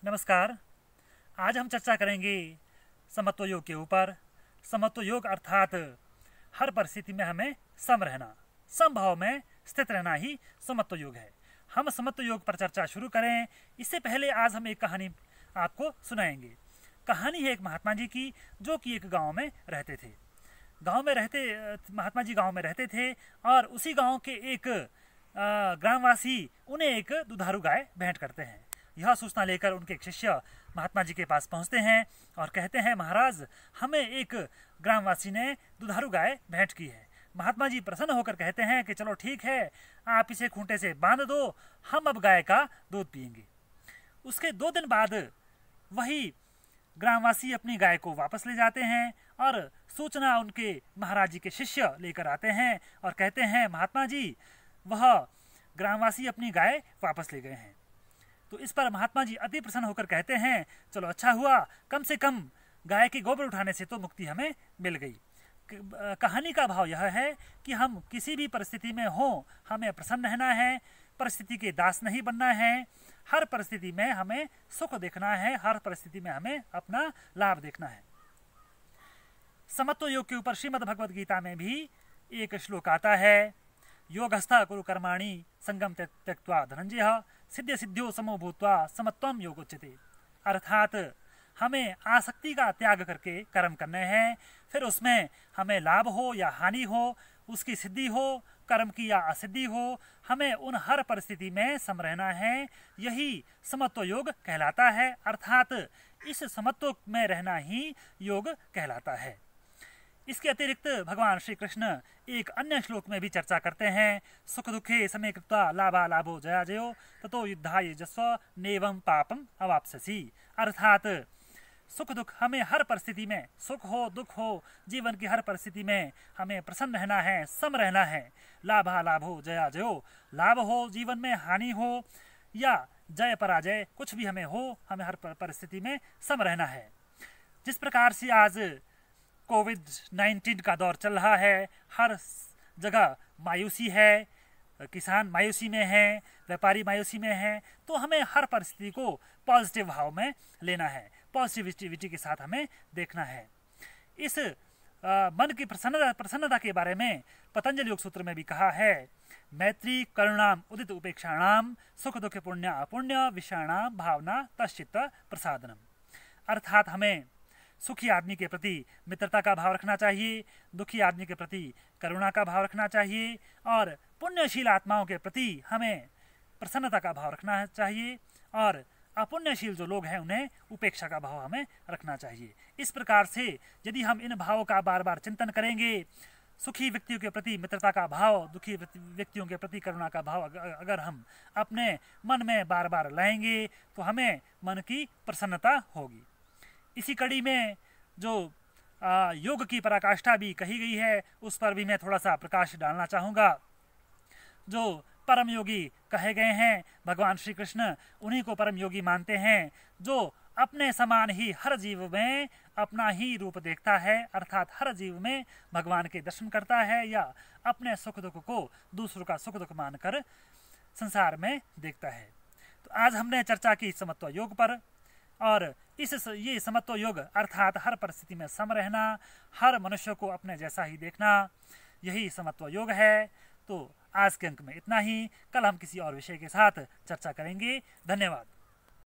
नमस्कार। आज हम चर्चा करेंगे समत्व योग के ऊपर। समत्व योग अर्थात हर परिस्थिति में हमें सम रहना, समभाव में स्थित रहना ही समत्व योग है। हम समत्व योग पर चर्चा शुरू करें इससे पहले आज हम एक कहानी आपको सुनाएंगे। कहानी है एक महात्मा जी की, जो कि एक गांव में रहते थे। महात्मा जी गांव में रहते थे और उसी गांव के एक ग्रामवासी उन्हें एक दुधारू गाय भेंट करते हैं। यह सूचना लेकर उनके एक शिष्य महात्मा जी के पास पहुंचते हैं और कहते हैं, महाराज, हमें एक ग्रामवासी ने दुधारू गाय भेंट की है। महात्मा जी प्रसन्न होकर कहते हैं कि चलो ठीक है, आप इसे खूंटे से बांध दो, हम अब गाय का दूध पिएंगे। उसके 2 दिन बाद वही ग्रामवासी अपनी गाय को वापस ले जाते हैं और सूचना उनके महाराज जी के शिष्य लेकर आते हैं और कहते हैं, महात्मा जी, वह ग्रामवासी अपनी गाय वापस ले गए हैं। तो इस पर महात्मा जी अति प्रसन्न होकर कहते हैं, चलो अच्छा हुआ, कम से कम गाय के गोबर उठाने से तो मुक्ति हमें मिल गई। कहानी का भाव यह है कि हम किसी भी परिस्थिति में हो, हमें प्रसन्न रहना है, परिस्थिति के दास नहीं बनना है। हर परिस्थिति में हमें सुख देखना है, हर परिस्थिति में हमें अपना लाभ देखना है। समत्व योग के ऊपर श्रीमद् भगवद गीता में भी एक श्लोक आता है, योगस्था कुरु कर्माणि संगम त्यक्त्वा धनंजय सिद्ध सिद्ध्यो समो भूत्वा समत्वम योगोच्यते। अर्थात हमें आसक्ति का त्याग करके कर्म करने हैं, फिर उसमें हमें लाभ हो या हानि हो, उसकी सिद्धि हो, कर्म की या असिद्धि हो, हमें उन हर परिस्थिति में सम रहना है। यही समत्व योग कहलाता है। अर्थात इस समत्व में रहना ही योग कहलाता है। इसके अतिरिक्त भगवान श्री कृष्ण एक अन्य श्लोक में भी चर्चा करते हैं, सुख दुखे समय कृत्वा लाभा लाभो जया जयो ततो युद्धाय जस्व नेवं पापम अवाप्स्यसि। अर्थात सुख दुख हमें हर परिस्थिति में, सुख हो दुख हो, जीवन की हर परिस्थिति में हमें प्रसन्न रहना है, सम रहना है। लाभा लाभो जया जयो, लाभ हो जीवन में, हानि हो या जय पराजय, कुछ भी हमें हो, हमें हर परिस्थिति में सम रहना है। जिस प्रकार से आज कोविड-19 का दौर चल रहा है, हर जगह मायूसी है, किसान मायूसी में है, व्यापारी मायूसी में है, तो हमें हर परिस्थिति को पॉजिटिव भाव में लेना है, पॉजिटिविटी के साथ हमें देखना है। इस मन की प्रसन्नता के बारे में पतंजलि योग सूत्र में भी कहा है, मैत्री करुणाम उदित उपेक्षाणाम सुख दुख पुण्य अपुण्य विषाणाम भावना तश्चित्त प्रसादनम। अर्थात हमें सुखी आदमी के प्रति मित्रता का भाव रखना चाहिए, दुखी आदमी के प्रति करुणा का भाव रखना चाहिए और पुण्यशील आत्माओं के प्रति हमें प्रसन्नता का भाव रखना चाहिए और अपुण्यशील जो लोग हैं उन्हें उपेक्षा का भाव हमें रखना चाहिए। इस प्रकार से यदि हम इन भावों का बार बार चिंतन करेंगे, सुखी व्यक्तियों के प्रति मित्रता का भाव, दुखी व्यक्तियों के प्रति करुणा का भाव अगर हम अपने मन में बार बार लाएंगे तो हमें मन की प्रसन्नता होगी। इसी कड़ी में जो योग की पराकाष्ठा भी कही गई है, उस पर भी मैं थोड़ा सा प्रकाश डालना चाहूँगा। जो परम योगी कहे गए हैं भगवान श्री कृष्ण, उन्हीं को परम योगी मानते हैं, जो अपने समान ही हर जीव में अपना ही रूप देखता है, अर्थात हर जीव में भगवान के दर्शन करता है या अपने सुख दुख को दूसरों का सुख दुख मानकर संसार में देखता है। तो आज हमने चर्चा की समत्व योग पर, और ये समत्व योग अर्थात हर परिस्थिति में सम रहना, हर मनुष्य को अपने जैसा ही देखना, यही समत्व योग है। तो आज के अंक में इतना ही। कल हम किसी और विषय के साथ चर्चा करेंगे। धन्यवाद।